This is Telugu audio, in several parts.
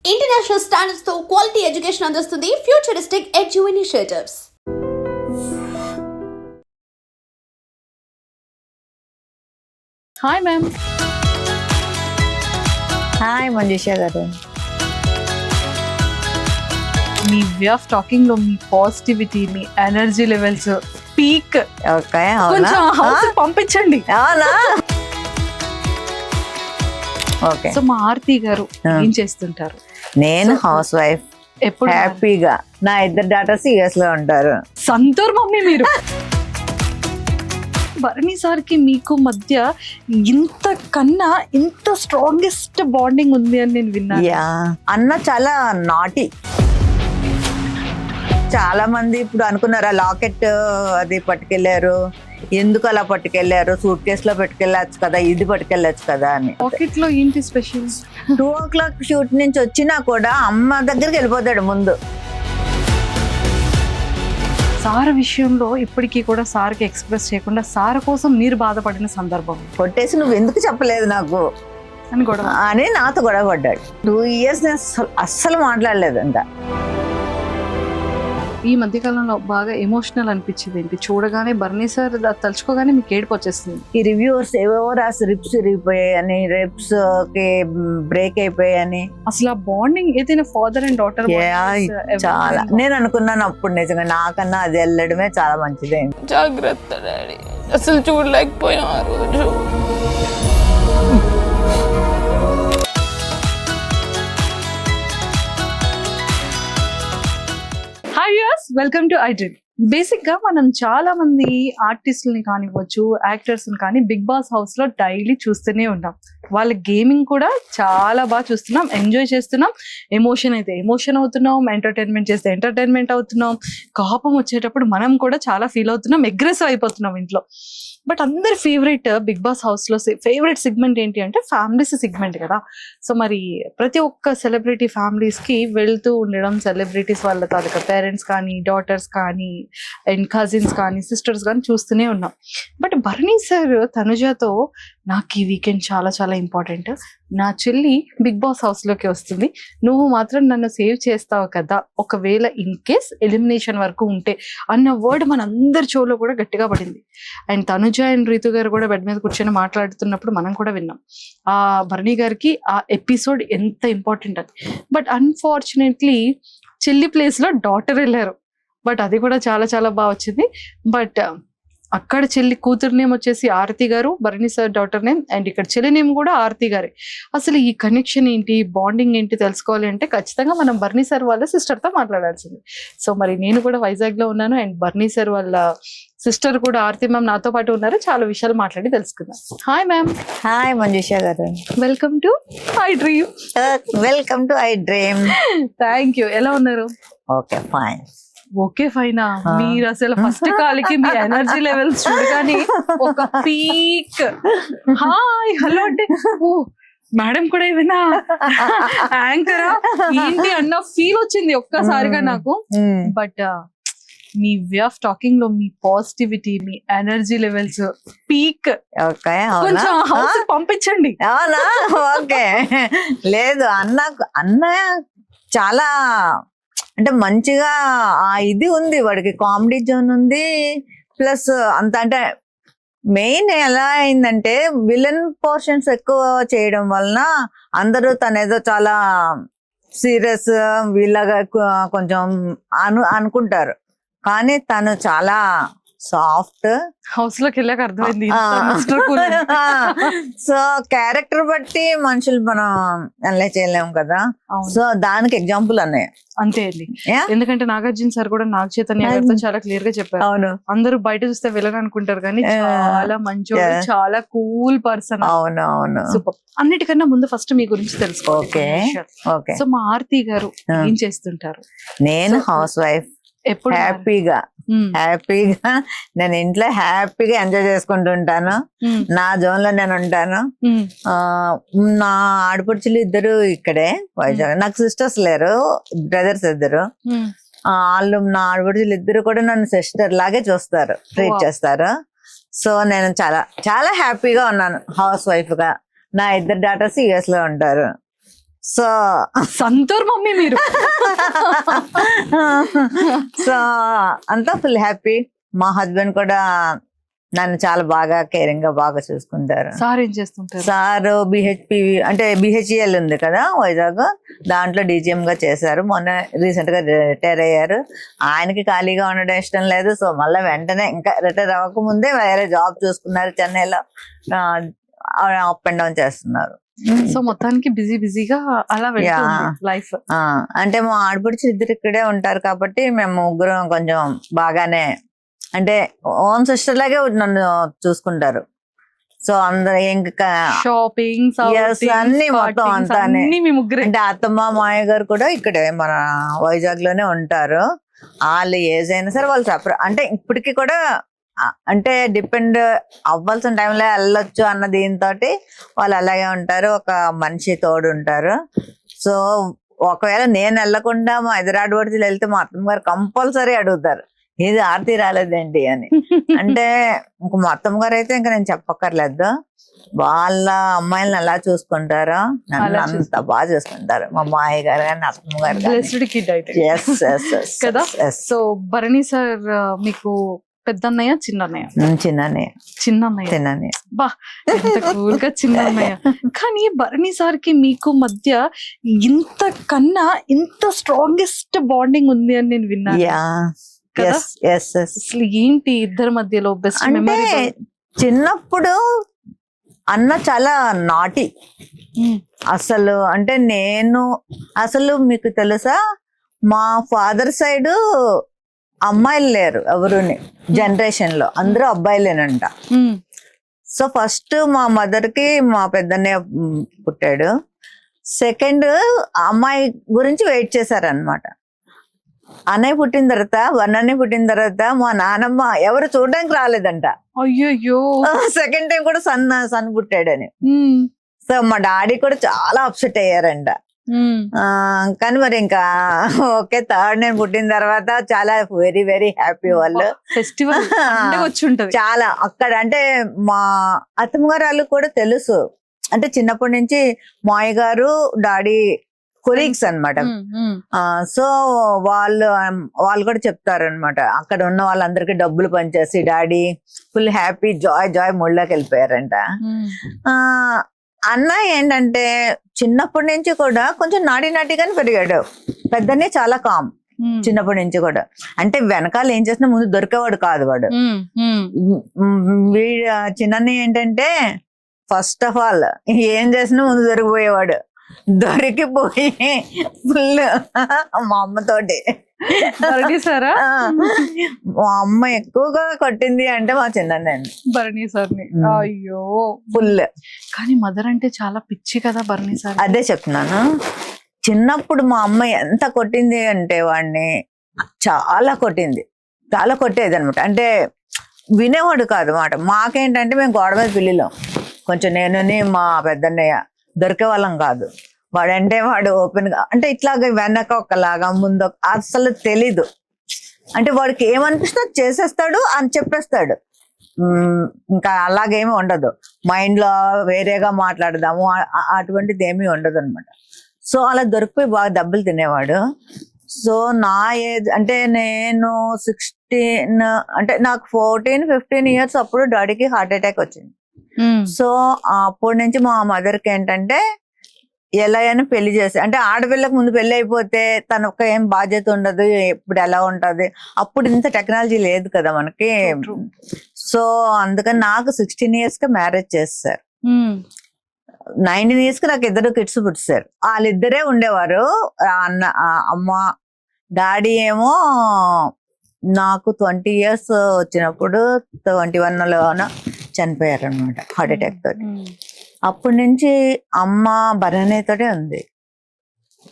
ఇంటర్నేషనల్ స్టాండర్డ్స్ తో క్వాలిటీ ఎడ్యుకేషన్ అందిస్తుంది futuristic edu initiatives. Hi ma'am. Hi Manjusha గారు. మీ వే ఆఫ్ టాకింగ్ లో మీ పాజిటివిటీ, మీ ఎనర్జీ లెవెల్స్ పీక్. ఓకే, కొంచెం హౌస్ పంపించండి. అవునా? ఓకే. సో మా ఆర్తి గారు ఏం చేస్తుంటారు? నేను హౌస్ వైఫ్, ఎప్పుడు హ్యాపీగా. నా ఇద్దరు డాటర్స్ యుఎస్ లో ఉంటారు. సంతూర్ మమ్మీ మీరు. భరణి సార్కి మీకు మధ్య ఇంత కన్నా ఇంత స్ట్రాంగెస్ట్ బాండింగ్ ఉంది అని నేను విన్నాను. యా, అన్న చాలా నాటి. చాలా మంది ఇప్పుడు అనుకున్నారు ఆ లాకెట్ అది పట్టుకెళ్లారు, ఎందుకు అలా పట్టుకెళ్లారు, సూట్ కేసు లో పెట్టుకెళ్ళచ్చు కదా, ఇది పట్టుకెళ్ళచ్చు కదా అని. పాకెట్ లో ఏంటి స్పెషల్? 2 o'clock షూట్ నుంచి వచ్చినా కూడా అమ్మ దగ్గరికి వెళ్ళిపోతాడు ముందు. సార్ విషయంలో ఇప్పటికీ కూడా సార్కి ఎక్స్ప్రెస్ చేయకుండా సార్ కోసం మీరు బాధపడిన సందర్భం కొట్టేసి నువ్వు ఎందుకు చెప్పలేదు నాకు అని గొడవ అని నాతో గొడవ పడ్డాడు. 2 years నేను అస్సలు మాట్లాడలేదు. ఇంకా ఈ మధ్య కాలంలో బాగా ఎమోషనల్ అనిపించింది ఏంటి? చూడగానే భరణి సార్ తలుచుకోగానే మీకు ఏడుపు వచ్చేస్తుంది. ఈ రివ్యూవర్స్ ఏవో రాసి రిప్స్ ఇరిగిపోయాయని, రిప్స్ కి బ్రేక్ అయిపోయాయని. అసలు ఆ బాండింగ్ ఏదైనా ఫాదర్ అండ్ డాటర్ చాలా నేను అనుకున్నాను అప్పుడు, నిజంగా నాకన్నా అది వెళ్ళడమే చాలా మంచిది. జాగ్రత్త డాడీ, అసలు చూడలేకపోయినా ఆ రోజు. Hi viewers, welcome to I dream. Basic గా మనం చాలా మంది ఆర్టిస్టులని కానివ్వచ్చు, యాక్టర్స్ కానీ బిగ్ బాస్ హౌస్ లో డైలీ చూస్తూనే ఉన్నాం. వాళ్ళ గేమింగ్ కూడా చాలా బాగా చూస్తున్నాం, ఎంజాయ్ చేస్తున్నాం. ఎమోషన్ అయితే ఎమోషన్ అవుతున్నాం, ఎంటర్టైన్మెంట్ చేస్తే ఎంటర్టైన్మెంట్ అవుతున్నాం. కోపం వచ్చేటప్పుడు మనం కూడా చాలా ఫీల్ అవుతున్నాం, అగ్రెసివ్ అయిపోతున్నాం ఇంట్లో. బట్ అందరి ఫేవరెట్ బిగ్ బాస్ హౌస్ లో ఫేవరెట్ సెగ్మెంట్ ఏంటి అంటే ఫ్యామిలీస్ సెగ్మెంట్ కదా. సో మరి ప్రతి ఒక్క సెలబ్రిటీ ఫ్యామిలీస్ కి వెళ్తూ ఉండడం, సెలబ్రిటీస్ వాళ్ళ తాలూకా పేరెంట్స్ కానీ, డాటర్స్ కానీ, అండ్ కజిన్స్ కానీ, సిస్టర్స్ కానీ చూస్తూనే ఉన్నాం. బట్ భరణి సార్ తనుజాతో నాకు ఈ వీకెండ్ చాలా చాలా ఇంపార్టెంట్, నా చెల్లి బిగ్ బాస్ హౌస్ లోకి వస్తుంది, నువ్వు మాత్రం నన్ను సేవ్ చేస్తావు కదా ఒకవేళ ఇన్ కేస్ ఎలిమినేషన్ వరకు ఉంటే అన్న వర్డ్ మన అందరి షోలో కూడా గట్టిగా పడింది. అండ్ తనుజ అండ్ రీతు గారు కూడా బెడ్ మీద కూర్చొని మాట్లాడుతున్నప్పుడు మనం కూడా విన్నాం ఆ భరణి గారికి ఆ ఎపిసోడ్ ఎంత ఇంపార్టెంట్ అని. బట్ అన్ఫార్చునేట్లీ చెల్లి ప్లేస్ లో డాటర్ వెళ్ళారు. బట్ అది కూడా చాలా చాలా బాగా వచ్చింది. బట్ అక్కడ చెల్లి కూతురు నేమ్ వచ్చేసి ఆరతి గారు, Bharani sir daughter name, and ఇక్కడ చెల్లి నేమ్ కూడా ఆరతి గారే. అసలు ఈ కనెక్షన్ ఏంటి, బాండింగ్ ఏంటి తెలుసుకోవాలి అంటే ఖచ్చితంగా మనం భరణి సార్ వాళ్ళ సిస్టర్తో మాట్లాడాల్సింది. సో మరి నేను కూడా వైజాగ్ లో ఉన్నాను, అండ్ భరణి సార్ వాళ్ళ సిస్టర్ కూడా ఆరతి మ్యామ్ నాతో పాటు ఉన్నారు. చాలా విషయాలు మాట్లాడి తెలుసుకుందాం. Hi ma'am. హాయ్ మంజుషా గారు. Welcome to I dream. Welcome to I dream. Thank you. ఎలా ఉన్నారు? Okay, fine. ఓకే ఫైనా? మీరు అసలు ఫస్ట్ కాల్కి మీ ఎనర్జీ లెవెల్స్ చూడగానే ఒక పీక్. హాయ్ హలో అంటే ఓ మేడం కూడా ఏమైనా యాంకరా ఏంటి అన్న ఫీల్ వచ్చింది ఒక్కసారిగా నాకు. But me way of talking లో మీ పాజిటివిటీ, మీ ఎనర్జీ లెవెల్స్ పీక్. ఓకే, కొంచెం హౌస్ పంపించండి. అవునా? ఓకే. లేదు, అన్న చాలా అంటే మంచిగా ఇది ఉంది, వాడికి కామెడీ జోన్ ఉంది. ప్లస్ అంత అంటే మెయిన్ ఎలా అయిందంటే విలన్ పోర్షన్స్ ఎక్కువ చేయడం వలన అందరూ తనేదో చాలా సీరియస్ వీళ్ళగా కొంచెం అనుకుంటారు. కానీ తను చాలా సాఫ్ట్. హౌస్ లోకి వెళ్ళాక అర్థమైంది. సో క్యారెక్టర్ బట్టి మనుషులు మనం అనలైజ్ చేయలేము కదా. సో దానికి ఎగ్జాంపుల్ అన్నయ్య. అంతే అండి. ఎందుకంటే నాగార్జున సార్ కూడా నాగ చైతన్య గారితో చాలా క్లియర్ గా చెప్పారు. అవును, అందరూ బయట చూస్తే విలన్ అనుకుంటారు కానీ చాలా మంచోడు, చాలా కూల్ పర్సన్. అవును అవును. సూపర్. అన్నిటికన్నా ముందు ఫస్ట్ మీ గురించి తెలుసుకో. Okay okay. సో మా ఆర్తి గారు ఏం చేస్తుంటారు? నేను హౌస్ వైఫ్, ఎప్పుడు హ్యాపీగా నేను ఇంట్లో హ్యాపీగా ఎంజాయ్ చేసుకుంటుంటాను. నా జోన్ లో నేను ఉంటాను. నా ఆడపడుచులు ఇద్దరు ఇక్కడే వైజాగ్. నాకు సిస్టర్స్ లేరు, బ్రదర్స్ ఇద్దరు. వాళ్ళు నా ఆడపడుచులు ఇద్దరు కూడా నన్ను సిస్టర్ లాగే చూస్తారు, ట్రీట్ చేస్తారు. సో నేను చాలా చాలా హ్యాపీగా ఉన్నాను హౌస్ వైఫ్ గా. నా ఇద్దరు డాటర్స్ యుఎస్ లో ఉంటారు. సో సంతూర్ మమ్మీ మీరు. సో అంతా ఫుల్ హ్యాపీ. మా హస్బెండ్ కూడా నన్ను చాలా బాగా కేరింగ్ గా బాగా చూసుకుంటారు. సార్ ఏం చేస్తుంటారు? సార్ బిహెచ్పి అంటే బిహెచ్ఈఎల్ ఉంది కదా వైజాగ్, దాంట్లో డీజీఎం గా చేశారు. మొన్న రీసెంట్ గా రిటైర్ అయ్యారు. ఆయనకి ఖాళీగా ఉండడం ఇష్టం లేదు. సో మళ్ళీ వెంటనే ఇంకా రిటైర్ అవ్వక ముందే వేరే జాబ్ చూసుకున్నారు చెన్నైలో. అప్ అండ్ డౌన్ చేస్తున్నారు. సో మొత్తానికి బిజీగా అలా వెళ్తుంది లైఫ్. అంటే మా ఆడపడుచు ఇద్దరు ఇక్కడే ఉంటారు కాబట్టి మేము ముగ్గురం కొంచెం బాగానే, అంటే ఓన్ సిస్టర్ లాగే నన్ను చూసుకుంటారు. సో అందరు ఇంకా షాపింగ్ అన్ని మొత్తం అంతానే. అంటే అత్తమ్మ మాయ గారు కూడా ఇక్కడే మన వైజాగ్ లోనే ఉంటారు. వాళ్ళు ఏజ్ అయినా సరే వాళ్ళు సపరేట్, అంటే ఇప్పటికి కూడా అంటే డిపెండ్ అవ్వాల్సిన టైంలో వెళ్ళొచ్చు అన్న దీంతో వాళ్ళు అలాగే ఉంటారు. ఒక మనిషి తోడు ఉంటారు. సో ఒకవేళ నేను వెళ్ళకుండా మా ఎదురాడబడితే వెళ్తే మా అత్తమ్మ గారు కంపల్సరీ అడుగుతారు, ఇది ఆర్తి రాలేదేంటి అని. అంటే ఇంక మా అత్తమ్మ గారు అయితే ఇంకా నేను చెప్పక్కర్లేదు. వాళ్ళ అమ్మాయిలను ఎలా చూసుకుంటారో నన్ను అంత బాగా చూసుకుంటారు మా మాయ గారు కానీ అత్తమ్మ గారు. కదా. సో భరణి సార్ మీకు పెద్దన్నయ్య చిన్నన్నయ్య? చిన్నన్నయ్య. బా ఎంత కూల్ గా చిన్నన్నయ్య. కానీ భరణి సార్ కి మీకు మధ్య ఇంత కన్నా ఇంత స్ట్రాంగెస్ట్ బాండింగ్ ఉంది అని నేను విన్నాను. అసలు ఏంటి ఇద్దరి మధ్యలో బెస్ట్ మెమరీ? చిన్నప్పుడు అన్న చాలా నాటి అసలు. అంటే నేను అసలు మీకు తెలుసా, మా ఫాదర్ సైడ్ అమ్మాయిలు లేరు ఎవరుని, జనరేషన్ లో అందరూ అబ్బాయిలేనంట. సో ఫస్ట్ మా మదర్ కి మా పెద్దన్నయ్య పుట్టాడు. సెకండ్ అమ్మాయి గురించి వెయిట్ చేశారనమాట. అన్నయ్య పుట్టిన తర్వాత అన్నయ్య పుట్టిన తర్వాత మా నానమ్మ ఎవరు చూడడానికి రాలేదంట. అయ్యో. సెకండ్ టైం కూడా సన్ పుట్టాడని. సో మా డాడీ కూడా చాలా అప్సెట్ అయ్యారంట. కానీ మరి ఇంకా ఓకే, థర్డ్ నేను పుట్టిన తర్వాత చాలా వెరీ వెరీ హ్యాపీ. వాళ్ళు ఫెస్టివల్ చాలా అక్కడ. అంటే మా అత్తమ్మ గారు వాళ్ళు కూడా తెలుసు, అంటే చిన్నప్పటి నుంచి మాయ గారు డాడీ కొలీగ్స్ అనమాట. సో వాళ్ళు కూడా చెప్తారు అనమాట, అక్కడ ఉన్న వాళ్ళందరికీ డబ్బులు పనిచేసి డాడీ ఫుల్ హ్యాపీ జాయ్ మూడ్లోకి వెళ్ళిపోయారంట. అన్న ఏంటంటే చిన్నప్పటి నుంచి కూడా కొంచెం నాటిగానే పెరిగాడు. పెద్దనే చాలా కామ్ చిన్నప్పటి నుంచి కూడా. అంటే వెనకాల ఏం చేసినా ముందు దొరికేవాడు కాదు వాడు. వీడు చిన్న ఏంటంటే ఫస్ట్ ఆఫ్ ఆల్ ఏం చేసినా ముందు దొరికిపోయేవాడు. దొరికిపోయి ఫుల్ మా అమ్మతోటి. మా అమ్మ ఎక్కువగా కొట్టింది అంటే మా చిన్నన్నండి, భరణి సార్ని. అయ్యో ఫుల్. కానీ మదర్ అంటే చాలా పిచ్చి కదా భరణి సార్. అదే చెప్తున్నాను, చిన్నప్పుడు మా అమ్మ ఎంత కొట్టింది అంటే వాడిని చాలా కొట్టేది అనమాట. అంటే వినేవాడు కాదు మాట. మాకేంటంటే మేము గోడ మీద పిల్లిలో కొంచెం నేనుని మా పెద్దన్నయ్య దొరికే వాళ్ళం కాదు. వాడంటే వాడు ఓపెన్ గా, అంటే ఇట్లాగా వెనక ఒకలాగా ముందు అసలు తెలీదు. అంటే వాడికి ఏమనిపిస్తే చేసేస్తాడు అని చెప్పేస్తాడు. ఇంకా అలాగేమీ ఉండదు. మైండ్ లో వేరేగా మాట్లాడదాము అటువంటిది ఏమీ ఉండదు అనమాట. సో అలా దొరికిపోయి బాగా దెబ్బలు తినేవాడు. సో నా ఏజ్ అంటే నేను 16, అంటే నాకు 14-15 years అప్పుడు డాడీకి హార్ట్ అటాక్ వచ్చింది. సో అప్పటి నుంచి మా మదర్కి ఏంటంటే ఎలా అయినా పెళ్లి చేసి, అంటే ఆడపిల్లకు ముందు పెళ్లి అయిపోతే తనొక్క ఏం బాధ్యత ఉండదు, ఇప్పుడు ఎలా ఉంటది. అప్పుడు ఇంత టెక్నాలజీ లేదు కదా మనకి. సో అందుకని నాకు 16 years కి మ్యారేజ్ చేస్తారు. 19 years కి నాకు 2 kids పుట్టారు. వాళ్ళిద్దరే ఉండేవారు. అమ్మ డాడీ ఏమో నాకు 20 years వచ్చినప్పుడు 21లోన చనిపోయారు అనమాట హార్ట్ అటాక్ తోటి. అప్పటి నుంచి అమ్మ భరణితోటే ఉంది.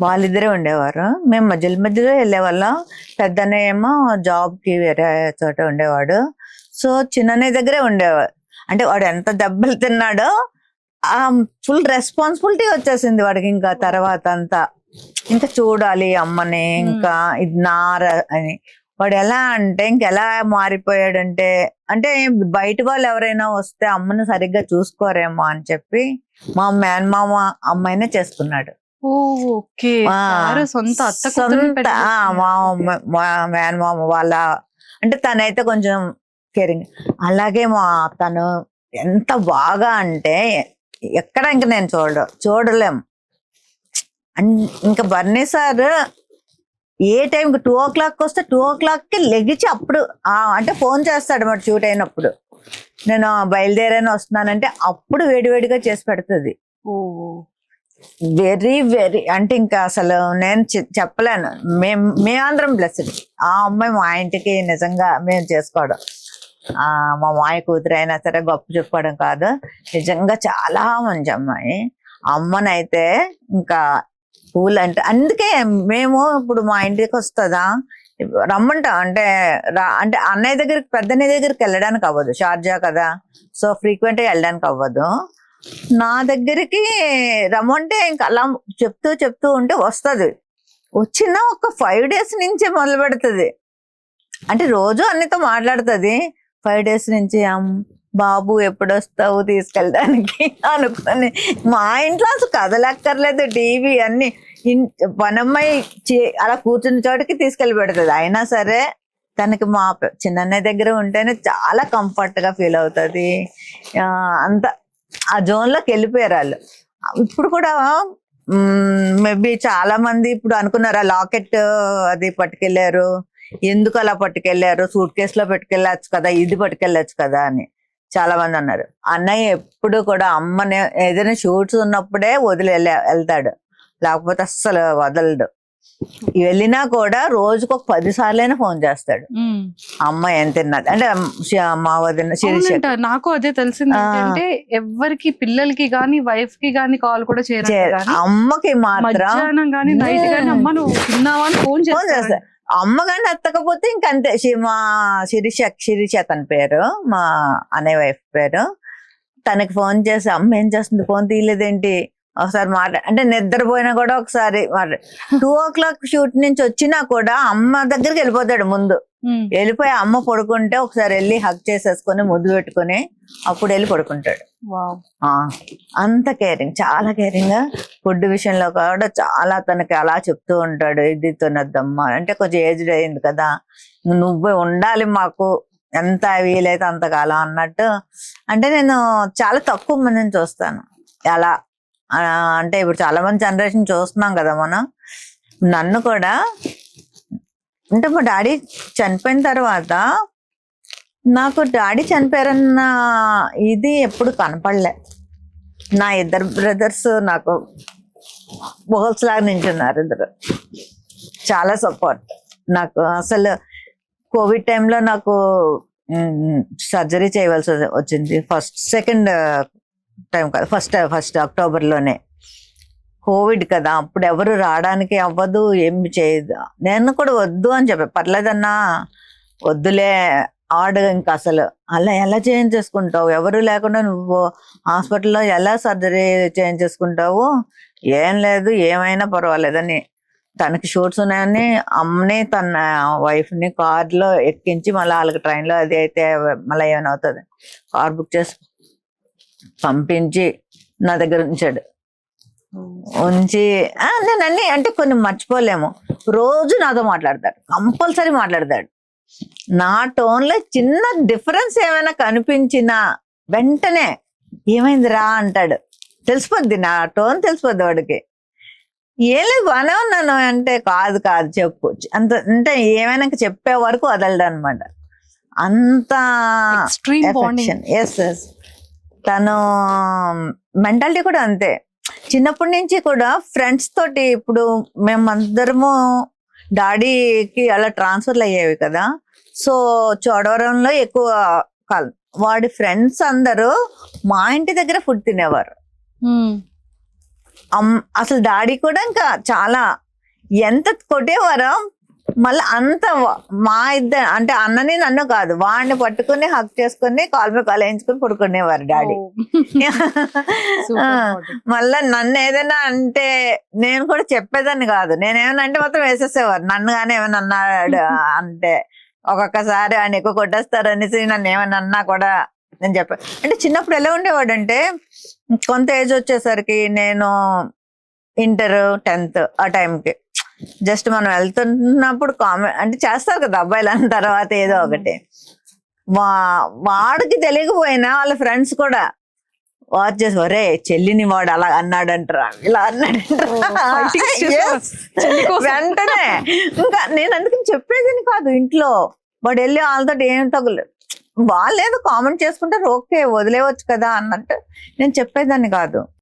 వాళ్ళిద్దరే ఉండేవారు. మేము మధ్యలో వెళ్ళేవాళ్ళం. పెద్దనే ఏమో జాబ్ కి వేరే చోట ఉండేవాడు. సో చిన్ననే దగ్గరే ఉండేవాడు. అంటే వాడు ఎంత దెబ్బలు తిన్నాడో ఆ ఫుల్ రెస్పాన్సిబిలిటీ వచ్చేసింది వాడికి. ఇంకా తర్వాత అంతా ఇంకా చూడాలి అమ్మని, ఇంకా ఇది నార అని. వాడు ఎలా అంటే ఇంకెలా మారిపోయాడంటే, అంటే బయట వాళ్ళు ఎవరైనా వస్తే అమ్మను సరిగ్గా చూసుకోరేమో అని చెప్పి మా మేనమామ అమ్మాయినే చేసుకున్నాడు. ఓకే. ఆ, సార్ సొంత అత్త కూతుర్ని సొంత పెళ్లి మా మేనమామ వాళ్ళ, అంటే తనైతే కొంచెం కేరింగ్. అలాగే తను ఎంత బాగా అంటే ఎక్కడ ఇంక నేను చూడలేం. ఇంకా బర్నీ సార్ ఏ టైంకి 2 o'clock వస్తే 2 o'clockకి లెగిచి అప్పుడు అంటే ఫోన్ చేస్తాడు మరి షూట్ అయినప్పుడు, నేను బయలుదేరాను వస్తున్నానంటే అప్పుడు వేడివేడిగా చేసి పెడుతుంది. ఓ వెరీ వెరీ అంటే ఇంకా అసలు నేను చెప్పలేను. మేమందరం బ్లెస్డ్. ఆ అమ్మాయి మా ఇంటికి నిజంగా మేము చేసుకోవడం, మా మాయ కూతురు అయినా సరే గొప్ప చెప్పుకోవడం కాదు, నిజంగా చాలా మంచి అమ్మాయి. అమ్మనైతే ఇంకా పూలు అంటే అందుకే మేము ఇప్పుడు మా ఇంటికి వస్తుందా రమ్మంటాం. అంటే అంటే అన్నయ్య దగ్గరికి పెద్దన్నయ్య దగ్గరికి వెళ్ళడానికి అవ్వదు, షార్జా కదా, సో ఫ్రీక్వెంట్ గా వెళ్ళడానికి అవ్వదు. నా దగ్గరికి రమ్మంటే ఇంకా అలా చెప్తూ ఉంటే వస్తుంది. వచ్చిన ఒక 5 days నుంచే మొదలు పెడుతుంది. అంటే రోజు అన్నితో మాట్లాడుతుంది. 5 days నుంచి బాబు ఎప్పుడు వస్తావు తీసుకెళ్ళడానికి అనుకొని మా ఇంట్లో అసలు కదలక్కర్లేదు, టీవీ అన్ని పనమ్మాయి అలా కూర్చున్న చోటికి తీసుకెళ్ళి పెడుతుంది. అయినా సరే తనకి మా చిన్నన్నయ్య దగ్గర ఉంటేనే చాలా కంఫర్ట్ గా ఫీల్ అవుతుంది. అంత ఆ జోన్ లోకి వెళ్ళిపోయారు వాళ్ళు. ఇప్పుడు కూడా మేబీ చాలా మంది ఇప్పుడు అనుకున్నారు లాకెట్ అది పట్టుకెళ్లారు, ఎందుకు అలా పట్టుకెళ్లారు, సూట్ కేసులో పెట్టుకెళ్ళచ్చు కదా, ఇది పట్టుకెళ్ళచ్చు కదా అని చాలా మంది అన్నారు. అన్నయ్య ఎప్పుడు కూడా అమ్మని ఏదైనా షూట్స్ ఉన్నప్పుడే వదిలి వెళ్తాడు, లేకపోతే అస్సలు వదలడు. వెళ్ళినా కూడా రోజుకు ఒక 10 సార్లైనా ఫోన్ చేస్తాడు, అమ్మ ఏం తిన్నది అంటే మా వదిన శిరీష. నాకు అదే తెలిసింది ఏంటంటే ఎవరికి పిల్లలకి గానీ వైఫ్ కి గానీ కాల్ కూడా చేయరు, అమ్మకి మాత్రం మధ్యాహ్నం గానీ నైట్ గానీ అమ్మ నువ్వు తిన్నావా అని ఫోన్ చేస్తా. అమ్మ కానీ ఎత్తకపోతే ఇంకంతే. మా శిరీష తన పేరు, మా అన్నయ్య వైఫ్ పేరు. తనకి ఫోన్ చేసి అమ్మ ఏం చేస్తుంది, ఫోన్ తీయలేదేంటి, ఒకసారి అంటే నిద్రపోయినా కూడా ఒకసారి 2 o'clock షూట్ నుంచి వచ్చినా కూడా అమ్మ దగ్గరికి వెళ్ళిపోతాడు. ముందు వెళ్ళిపోయి అమ్మ పడుకుంటే ఒకసారి వెళ్ళి హగ్ చేసేసుకొని ముద్దు పెట్టుకుని అప్పుడు వెళ్ళి పడుకుంటాడు. అంత కేరింగ్, చాలా కేరింగ్. ఫుడ్ విషయంలో కూడా చాలా తనకి అలా చెప్తూ ఉంటాడు, ఇది తినొద్దమ్మా అంటే కొంచెం ఏజ్డ్ అయింది కదా, నువ్వే ఉండాలి మాకు ఎంత వీలైతే అంతకాలం అన్నట్టు. అంటే నేను చాలా తక్కువ మందిని చూస్తాను అలా. అంటే ఇప్పుడు చాలా మంది జనరేషన్ చూస్తున్నాం కదా మనం. నన్ను కూడా అంటే మా డాడీ చనిపోయిన తర్వాత నాకు డాడీ చనిపోయారన్న ఇది ఎప్పుడు కనపడలే. నా 2 brothers నాకు బోల్స్ లాగా నించున్నారు, 2 చాలా సపోర్ట్ నాకు. అసలు కోవిడ్ టైంలో నాకు సర్జరీ చేయవలసి వచ్చింది. సెకండ్ టైం కాదు, ఫస్ట్ అక్టోబర్లోనే. కోవిడ్ కదా, అప్పుడు ఎవరు రావడానికి అవ్వదు, ఏమి చేయదు. నేను కూడా వద్దు అని చెప్పా, పర్లేదన్నా వద్దులే ఇంకా అసలు అలా ఎలా చేయించేసుకుంటావు, ఎవరు లేకుండా నువ్వు హాస్పిటల్లో ఎలా సర్జరీ చేయించేసుకుంటావు, ఏం లేదు ఏమైనా పర్వాలేదని. తనకి షూట్స్ ఉన్నాయని అమ్మని తన వైఫ్ని కార్లో ఎక్కించి మళ్ళీ వాళ్ళకి ట్రైన్లో అది అయితే మళ్ళీ ఏమైనా అవుతుంది కార్ బుక్ చేసి పంపించి నా దగ్గర ఉంచాడు. ఉంచి నేను అన్ని అంటే కొన్ని మర్చిపోలేము. రోజు నాతో మాట్లాడతాడు, కంపల్సరీ మాట్లాడతాడు. నా టోన్లో చిన్న డిఫరెన్స్ ఏమైనా కనిపించినా వెంటనే ఏమైంది రా అంటాడు. తెలిసిపోద్ది, నా టోన్ తెలిసిపోద్ది వాడికి. ఏం లేదు బాగానే ఉన్నాను అంటే కాదు చెప్పు అంత, అంటే ఏమైనా చెప్పే వరకు వదలడు అనమాట. అంత ఎస్ తను మెంటాలిటీ కూడా అంతే. చిన్నప్పటి నుంచి కూడా ఫ్రెండ్స్ తోటి, ఇప్పుడు మేమందరము డాడీకి అలా ట్రాన్స్ఫర్లు అయ్యేవి కదా, సో చోడవరంలో ఎక్కువ కాలం. వాడి ఫ్రెండ్స్ అందరూ మా ఇంటి దగ్గర ఫుడ్ తినేవారు. అసలు డాడీ కూడా ఇంకా చాలా ఎంత కొట్టేవారో, మళ్ళీ అంత మా ఇద్దరు అంటే అన్నని నన్ను కాదు, వాడిని పట్టుకుని హక్ చేసుకుని కాల్ మీద కాల్ వేయించుకుని పడుకునేవారు డాడీ. మళ్ళా నన్ను ఏదైనా అంటే నేను కూడా చెప్పేదాన్ని కాదు, నేనేమన్నా అంటే మొత్తం వేసేసేవారు. నన్ను కానీ ఏమైనా అన్నాడు అంటే ఒక్కొక్కసారి ఆయన ఎక్కువ కొట్టేస్తారు అనేసి నన్ను ఏమైనా అన్నా కూడా నేను చెప్పాను. అంటే చిన్నప్పుడు ఎలా ఉండేవాడు అంటే కొంత ఏజ్ వచ్చేసరికి నేను ఇంటర్ 10th ఆ టైంకి జస్ట్ మనం వెళ్తున్నప్పుడు కామెంట్ అంటే చేస్తారు కదా అబ్బాయిలు అన్న తర్వాత ఏదో ఒకటి వాడికి తెలియకపోయినా వాళ్ళ ఫ్రెండ్స్ కూడా వాచ్ చేసి ఒరే చెల్లిని వాడు అలా అన్నాడంటారా ఇలా fighting చేస్తారు. చెల్లి అన్నాడంటారా కోసం. వెంటనే ఇంకా నేను అందుకని చెప్పేదని కాదు ఇంట్లో వాడు వెళ్ళి వాళ్ళతో ఏం తగులు వాళ్ళు ఏదో కామెంట్ చేసుకుంటారు ఓకే వదిలేవచ్చు కదా అన్నట్టు నేను చెప్పేదాన్ని కాదు